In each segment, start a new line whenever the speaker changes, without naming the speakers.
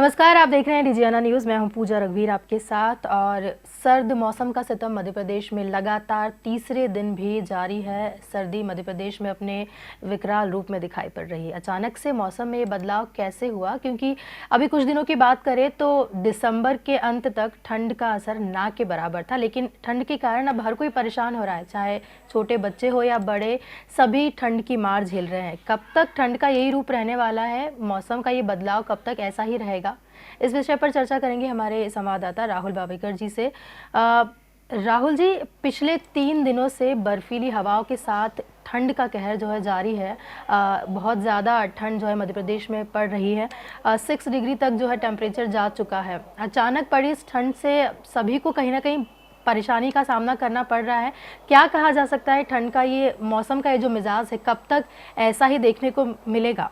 नमस्कार, आप देख रहे हैं डीजीएनआर न्यूज़। मैं हूं पूजा रघुवीर आपके साथ। और सर्द मौसम का सितम मध्य प्रदेश में लगातार तीसरे दिन भी जारी है। सर्दी मध्य प्रदेश में अपने विकराल रूप में दिखाई पड़ रही है। अचानक से मौसम में ये बदलाव कैसे हुआ? क्योंकि अभी कुछ दिनों की बात करें तो दिसंबर के अंत तक ठंड का असर ना के बराबर था, लेकिन ठंड के कारण अब हर कोई परेशान हो रहा है, चाहे छोटे बच्चे हो या बड़े, सभी ठंड की मार झेल रहे हैं। कब तक ठंड का यही रूप रहने वाला है? मौसम का ये बदलाव कब तक ऐसा ही रहेगा? इस विषय पर चर्चा करेंगे हमारे संवाददाता राहुल बावेकर जी से। राहुल जी, पिछले 3 दिनों से बर्फीली हवाओं के साथ ठंड का कहर जो है जारी है। बहुत ज़्यादा ठंड जो है मध्य प्रदेश में पड़ रही है। 6 डिग्री तक जो है टेम्परेचर जा चुका है। अचानक पड़ी इस ठंड से सभी को कहीं ना कहीं परेशानी का सामना करना पड़ रहा है। क्या कहा जा सकता है, ठंड का ये मौसम का ये जो मिजाज है कब तक ऐसा ही देखने को मिलेगा?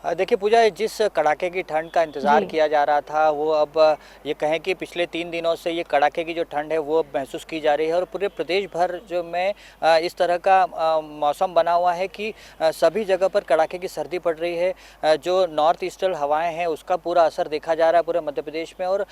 देखिए पूजा, जिस कड़ाके की ठंड का इंतज़ार किया जा रहा था वो अब ये कहें कि पिछले 3 दिनों से ये कड़ाके की जो ठंड है वो महसूस की जा रही है। और पूरे प्रदेश भर जो में इस तरह का मौसम बना हुआ है कि सभी जगह पर कड़ाके की सर्दी पड़ रही है। जो नॉर्थ ईस्टर्न हवाएं हैं उसका पूरा असर देखा जा रहा है पूरे मध्य प्रदेश में। और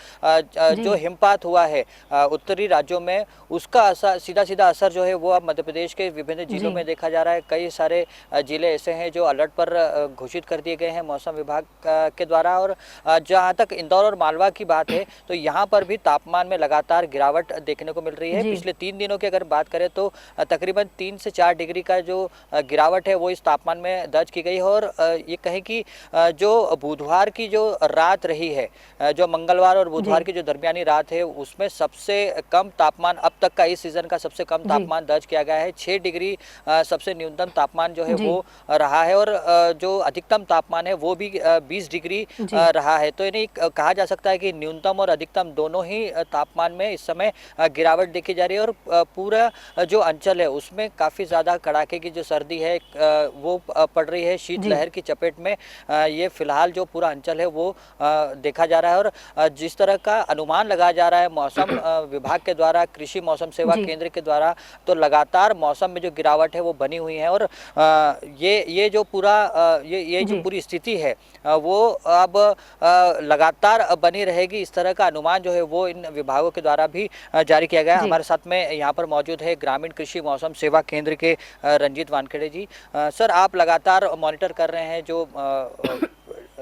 जो हिमपात हुआ है उत्तरी राज्यों में उसका असर, सीधा असर जो है वो अब मध्य प्रदेश के विभिन्न जिलों में देखा जा रहा है। कई सारे जिले ऐसे हैं जो अलर्ट पर घोषित कर दिए हैं मौसम विभाग के द्वारा। और जहां तक इंदौर और मालवा की बात है तो यहां पर भी तापमान में लगातार गिरावट देखने को मिल रही है। पिछले 3 दिनों की अगर बात करें तो तकरीबन 3 से 4 डिग्री का जो गिरावट है वो इस तापमान में दर्ज की गई है। और ये कहें कि जो बुधवार की जो रात रही है, जो मंगलवार और बुधवार की जो दरमियानी रात है उसमें सबसे कम तापमान अब तक का इस सीजन का सबसे कम तापमान दर्ज किया गया है। 6 डिग्री सबसे न्यूनतम तापमान जो है वो रहा है। और जो अधिकतम तापमान है वो भी 20 डिग्री रहा है। तो यानी कहा जा सकता है कि न्यूनतम और अधिकतम दोनों ही तापमान में इस समय गिरावट देखी जा रही है। और पूरा जो अंचल है उसमें काफ़ी ज़्यादा कड़ाके की जो सर्दी है वो पड़ रही है। शीतलहर की चपेट में ये फिलहाल जो पूरा अंचल है वो देखा जा रहा है। और जिस तरह का अनुमान लगाया जा रहा है मौसम विभाग के द्वारा, कृषि मौसम सेवा केंद्र के द्वारा, तो लगातार मौसम में जो गिरावट है वो बनी हुई है। और ये जो पूरा ये जो पूरी स्थिति है वो अब लगातार बनी रहेगी, इस तरह का अनुमान जो है वो इन विभागों के द्वारा भी जारी किया गया है। हमारे साथ में यहाँ पर मौजूद है ग्रामीण कृषि मौसम सेवा केंद्र के रंजीत वानखेड़े जी। सर, आप लगातार मॉनिटर कर रहे हैं जो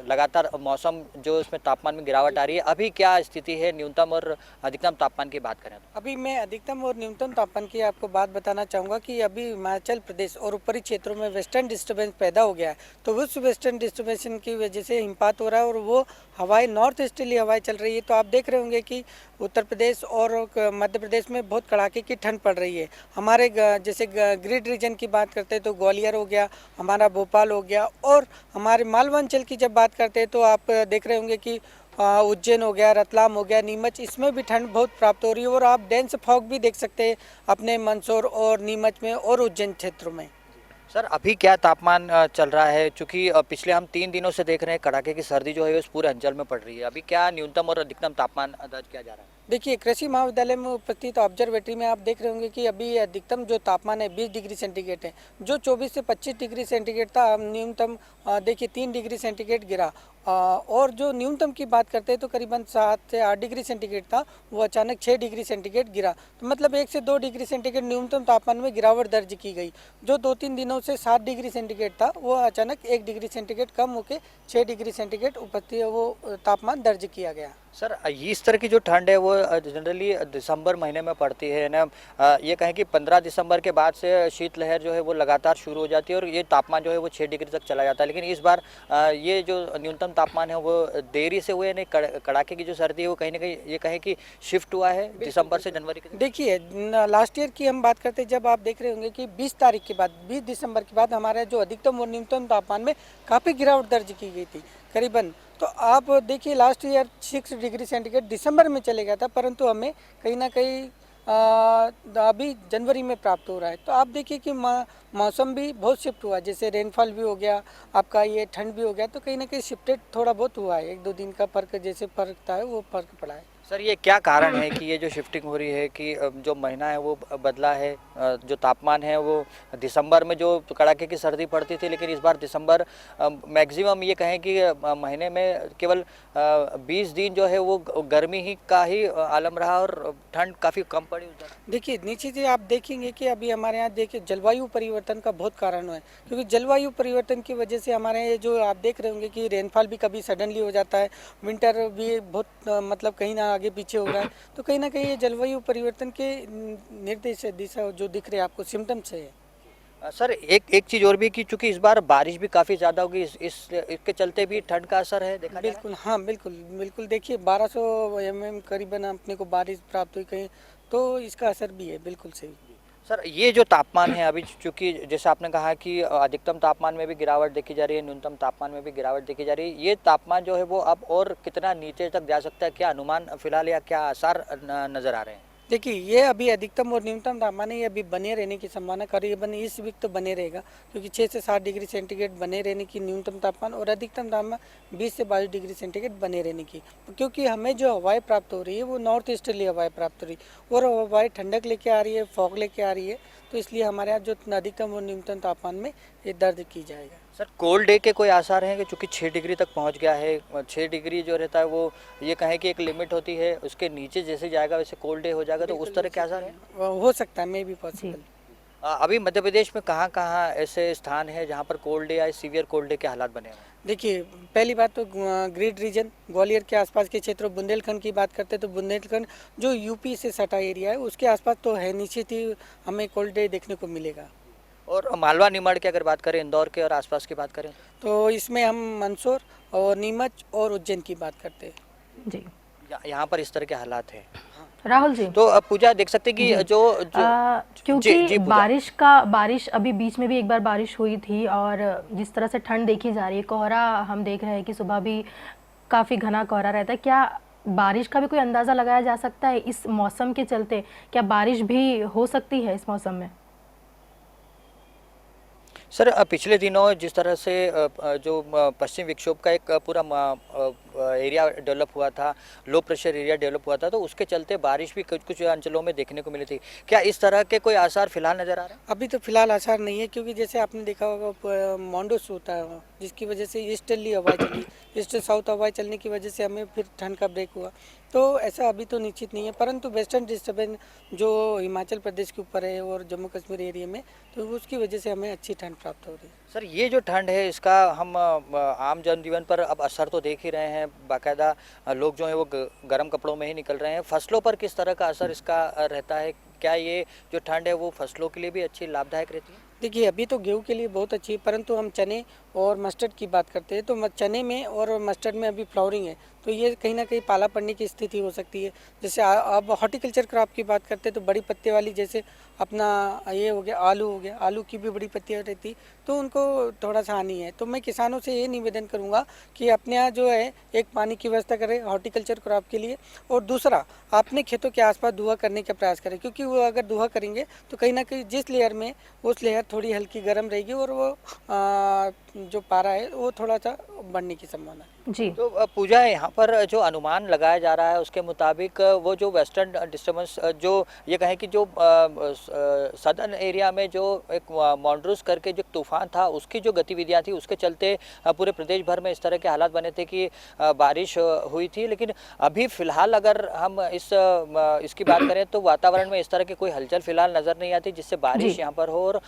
लगातार मौसम जो इसमें तापमान में गिरावट आ रही है, अभी क्या स्थिति है न्यूनतम और अधिकतम तापमान की बात करें तो?
अभी मैं अधिकतम और न्यूनतम तापमान की आपको बात बताना चाहूँगा कि अभी हिमाचल प्रदेश और ऊपरी क्षेत्रों में वेस्टर्न डिस्टर्बेंस पैदा हो गया है। तो उस वेस्टर्न डिस्टर्बेंस की वजह से हिमपात हो रहा है और वो हवाएं नॉर्थ ईस्टर्ली हवाएं चल रही है। तो आप देख रहे होंगे कि उत्तर प्रदेश और मध्य प्रदेश में बहुत कड़ाके की ठंड पड़ रही है। हमारे जैसे ग्रिड रीजन की बात करते हैं तो ग्वालियर हो गया, हमारा भोपाल हो गया, और हमारे मालवांचल की जब बात करते हैं तो आप देख रहे होंगे कि उज्जैन हो गया, रतलाम हो गया, नीमच, इसमें भी ठंड बहुत प्राप्त हो रही है। और आप डेंस फॉग भी देख सकते हैं अपने मंदसौर और नीमच में और उज्जैन क्षेत्रों में।
सर, अभी क्या तापमान चल रहा है? चूँकि पिछले हम 3 दिनों से देख रहे हैं कड़ाके की सर्दी जो है उस पूरे अंचल में पड़ रही है। अभी क्या न्यूनतम और अधिकतम तापमान दर्ज किया जा रहा है?
देखिए, कृषि महाविद्यालय में उपस्थित ऑब्जर्वेटरी में आप देख रहे होंगे कि अभी अधिकतम जो तापमान है 20 डिग्री सेंटीग्रेड है, जो 24 से 25 डिग्री सेंटीग्रेड था। न्यूनतम देखिए 3 डिग्री सेंटीग्रेड गिरा। और जो न्यूनतम की बात करते हैं तो करीबन 7 से 8 डिग्री सेंटीग्रेड था, वो अचानक 6 डिग्री सेंटीग्रेड गिरा। तो मतलब 1 से 2 डिग्री सेंटीग्रेड न्यूनतम तापमान में गिरावट दर्ज की गई। जो 2-3 दिनों से 7 डिग्री सेंटीग्रेड था वो अचानक 1 डिग्री सेंटीग्रेड कम होकर 6 डिग्री सेंटीग्रेड उपस्थित वो तापमान दर्ज किया गया।
सर, इस तरह की जो ठंड है वो जनरली दिसंबर महीने में पड़ती है ना। ये कहें कि 15 दिसंबर के बाद से शीतलहर जो है वो लगातार शुरू हो जाती है और ये तापमान जो है वो 6 डिग्री तक चला जाता है। लेकिन इस बार ये जो न्यूनतम तापमान है वो देरी से हुए, नहीं कड़ाके की जो सर्दी है वो कहीं ना कहीं ये कहें कि शिफ्ट हुआ है दिसंबर से जनवरी के।
देखिए, लास्ट ईयर की हम बात करते हैं, जब आप देख रहे होंगे कि 20 तारीख के बाद, 20 दिसंबर के बाद हमारा जो अधिकतम और न्यूनतम तापमान में काफ़ी गिरावट दर्ज की गई थी करीबन। तो आप देखिए लास्ट ईयर 6 डिग्री सेंटीग्रेड दिसंबर में चले गया था, परंतु हमें कहीं ना कहीं अभी जनवरी में प्राप्त हो रहा है। तो आप देखिए कि मौसम भी बहुत शिफ्ट हुआ, जैसे रेनफॉल भी हो गया, आपका ये ठंड भी हो गया। तो कहीं ना कहीं शिफ्टेड थोड़ा बहुत हुआ है, 1-2 दिन का फर्क, जैसे फर्क था वो फर्क पड़ा है।
सर ये क्या कारण है कि ये जो शिफ्टिंग हो रही है कि जो महीना है वो बदला है, जो तापमान है वो दिसंबर में जो कड़ाके की सर्दी पड़ती थी, लेकिन इस बार दिसंबर मैक्सिमम ये कहें कि महीने में केवल 20 दिन जो है वो गर्मी ही का ही आलम रहा और ठंड काफ़ी कम पड़ी उधर।
देखिए निश्चित ही आप देखेंगे कि अभी हमारे यहाँ देखिए जलवायु परिवर्तन का बहुत कारण है, क्योंकि जलवायु परिवर्तन की वजह से हमारे यहाँ जो आप देख रहे होंगे कि रेनफॉल भी कभी सडनली हो जाता है, विंटर भी बहुत मतलब कहीं ना आगे पीछे हो रहा है। तो कहीं ना कहीं ये जलवायु परिवर्तन के निर्देश दिशा जो दिख रहे हैं आपको सिम्टम्स है।
सर एक एक चीज़ और भी कि चूंकि इस बार बारिश भी काफ़ी ज़्यादा होगी, इसके चलते भी ठंड का असर है देखा जा रहा है?
बिल्कुल हाँ, बिल्कुल बिल्कुल देखिए 1200 mm करीबन अपने को बारिश प्राप्त हुई कहीं, तो इसका असर भी है, बिल्कुल सही।
सर ये जो तापमान है अभी, चूंकि जैसे आपने कहा कि अधिकतम तापमान में भी गिरावट देखी जा रही है, न्यूनतम तापमान में भी गिरावट देखी जा रही है, ये तापमान जो है वो अब और कितना नीचे तक जा सकता है, क्या अनुमान फिलहाल या क्या आसार नज़र आ रहे हैं?
देखिए ये अभी अधिकतम और न्यूनतम तापमान है, ये अभी बने रहने की संभावना करीबन इस वीक तो बने रहेगा, क्योंकि 6 से 7 डिग्री सेंटीग्रेड बने रहने की न्यूनतम तापमान और अधिकतम तापमान 20 से 22 डिग्री सेंटीग्रेड बने रहने की, क्योंकि हमें जो हवाएं प्राप्त हो रही है वो नॉर्थ ईस्टर्ली हवाएं प्राप्त हो रही है और हवाएं ठंडक लेके आ रही है, फॉग लेके आ रही है, तो इसलिए हमारे यहाँ जो अधिकतम और न्यूनतम तापमान में ये दर्ज की जाएगा।
सर कोल्ड डे के कोई आसार हैं कि चूंकि 6 डिग्री तक पहुंच गया है, 6 डिग्री जो रहता है वो ये कहें कि एक लिमिट होती है, उसके नीचे जैसे जाएगा वैसे कोल्ड डे हो जाएगा, तो उस तरह के आसार हैं?
हो सकता है, मे भी पॉसिबल।
अभी मध्य प्रदेश में कहाँ कहाँ ऐसे स्थान हैं जहाँ पर कोल्ड डे या सीवियर कोल्ड डे के हालात बने हुए हैं?
देखिए पहली बात तो ग्रेट रीजन ग्वालियर के आसपास के क्षेत्रों, बुंदेलखंड की बात करते हैं तो बुंदेलखंड जो यूपी से सटा एरिया है उसके आसपास तो है, निश्चित ही हमें कोल्ड डे देखने को मिलेगा।
और मालवा निमाड़ की अगर बात करें, इंदौर के और आसपास की बात करें,
तो इसमें हम मंदसौर और नीमच और उज्जैन की बात करते हैं।
जी
यहाँ पर इस तरह के हालात हैं।
राहुल जी,
तो पूजा देख सकते कि
क्योंकि
जी पूजा।
बारिश अभी बीच में भी एक बार बारिश हुई थी और जिस तरह से ठंड देखी जा रही है, कोहरा हम देख रहे हैं कि सुबह भी काफ़ी घना कोहरा रहता है, क्या बारिश का भी कोई अंदाज़ा लगाया जा सकता है इस मौसम के चलते? क्या बारिश भी हो सकती है इस मौसम में?
सर पिछले दिनों जिस तरह से जो पश्चिम विक्षोभ का एक पूरा एरिया डेवलप हुआ था, लो प्रेशर एरिया डेवलप हुआ था, तो उसके चलते बारिश भी कुछ कुछ अंचलों में देखने को मिली थी। क्या इस तरह के कोई आसार फिलहाल नज़र आ रहे हैं?
अभी तो फिलहाल आसार नहीं है, क्योंकि जैसे आपने देखा होगा मॉन्डोस होता है जिसकी वजह से ईस्टर्ली हवाएं चली, ईस्ट साउथ हवाएं चलने की वजह से हमें फिर ठंड का ब्रेक हुआ, तो ऐसा अभी तो निश्चित नहीं है। परंतु वेस्टर्न डिस्टर्बेंस जो हिमाचल प्रदेश के ऊपर है और जम्मू कश्मीर एरिया में, तो उसकी वजह से हमें अच्छी ठंड प्राप्त हो रही है।
सर ये जो ठंड है इसका हम आम जनजीवन पर अब असर तो देख ही रहे हैं, बाकायदा लोग जो है वो गर्म कपड़ों में ही निकल रहे हैं। फसलों पर किस तरह का असर इसका रहता है? क्या ये जो ठंड है वो फसलों के लिए भी अच्छी लाभदायक रहती है?
देखिए अभी तो गेहूं के लिए बहुत अच्छी है, परंतु हम चने और मस्टर्ड की बात करते हैं तो चने में और मस्टर्ड में अभी फ्लावरिंग है, तो ये कहीं ना कहीं पाला पड़ने की स्थिति हो सकती है। जैसे अब हॉर्टिकल्चर क्रॉप की बात करते हैं तो बड़ी पत्ते वाली, जैसे अपना ये हो गया आलू हो गया, आलू की भी बड़ी पत्तियाँ रहती, तो उनको थोड़ा सा हानि है। तो मैं किसानों से ये निवेदन करूँगा कि अपने यहाँ जो है एक पानी की व्यवस्था करें हॉर्टिकल्चर क्रॉप के लिए, और दूसरा अपने खेतों के आसपास धुआं करने का प्रयास करें, क्योंकि वो अगर धुआं करेंगे तो कहीं ना कहीं जिस लेयर में उस लेयर थोड़ी हल्की गर्म रहेगी और वो जो पारा है वो थोड़ा सा बढ़ने की संभावना है।
जी,
तो पूजा यहाँ पर जो अनुमान लगाया जा रहा है उसके मुताबिक वो जो वेस्टर्न डिस्टर्बेंस जो ये कहें कि जो सदर्न एरिया में जो एक मॉन्ड्रूस करके जो तूफान था उसकी जो गतिविधियाँ थी उसके चलते पूरे प्रदेश भर में इस तरह के हालात बने थे कि बारिश हुई थी। लेकिन अभी फ़िलहाल अगर हम इसकी बात करें तो वातावरण में इस तरह की कोई हलचल फ़िलहाल नज़र नहीं आती जिससे बारिश यहाँ पर हो। और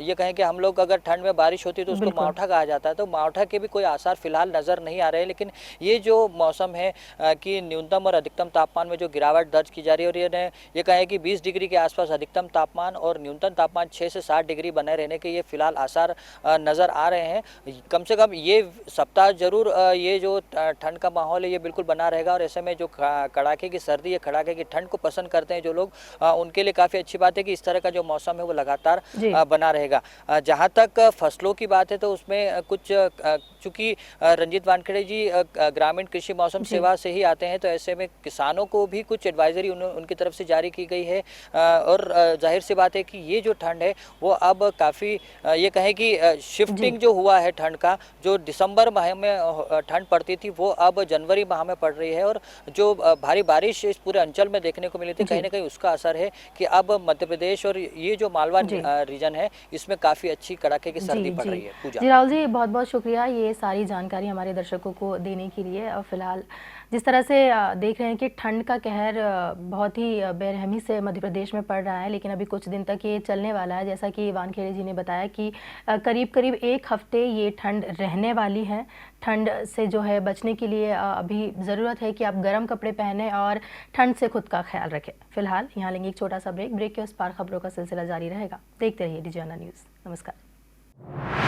ये कहें कि हम लोग अगर ठंड में बारिश होती तो उसको मावठा कहा जाता है, तो मावठा के भी कोई आसार फ़िलहाल नज़र नहीं आ रहे हैं। लेकिन ये जो मौसम है कि न्यूनतम और अधिकतम तापमान में जो गिरावट दर्ज की जा रही है और ये कहें कि 20 डिग्री के आसपास अधिकतम तापमान और न्यूनतम तापमान 6 से 7 डिग्री बने रहने के ये फिलहाल आसार नज़र आ रहे हैं। कम से कम ये सप्ताह जरूर ये जो ठंड का माहौल है ये बिल्कुल बना रहेगा। और ऐसे में जो कड़ाके की सर्दी है, कड़ाके की ठंड को पसंद करते हैं जो लोग, उनके लिए काफ़ी अच्छी बात है कि इस तरह का जो मौसम है वो लगातार बना रहेगा। जहाँ तक फसलों की बात है तो उसमें कुछ चूँकि रंजीत वानखेड़े वाले जी ग्रामीण कृषि मौसम सेवा से ही आते हैं, तो ऐसे में किसानों को भी कुछ एडवाइजरी उनकी तरफ से जारी की गई है। और जाहिर सी बात है कि ये जो ठंड है वो अब काफ़ी ये कहें कि शिफ्टिंग जो हुआ है ठंड का, जो दिसंबर माह में ठंड पड़ती थी वो अब जनवरी माह में पड़ रही है। और जो भारी बारिश इस पूरे अंचल में देखने को मिली थी, कहीं ना कहीं उसका असर है कि अब मध्य प्रदेश और ये जो मालवा रीजन है इसमें काफ़ी अच्छी कड़ाके की सर्दी पड़ रही है। पूजा
जी राहुल जी, बहुत बहुत शुक्रिया ये सारी जानकारी हमारे दर्शकों को देने के लिए। और फिलहाल जिस तरह से देख रहे हैं कि ठंड का कहर बहुत ही बेरहमी से मध्य प्रदेश में पड़ रहा है, लेकिन अभी कुछ दिन तक ये चलने वाला है। जैसा कि वानखेड़े जी ने बताया कि करीब करीब 1 हफ्ते ये ठंड रहने वाली है। ठंड से जो है बचने के लिए अभी ज़रूरत है कि आप गर्म कपड़े पहने और ठंड से खुद का ख्याल रखें। फिलहाल यहाँ लेंगे एक छोटा सा ब्रेक के उस पार खबरों का सिलसिला जारी रहेगा। देखते रहिए डीजीआना न्यूज़। नमस्कार।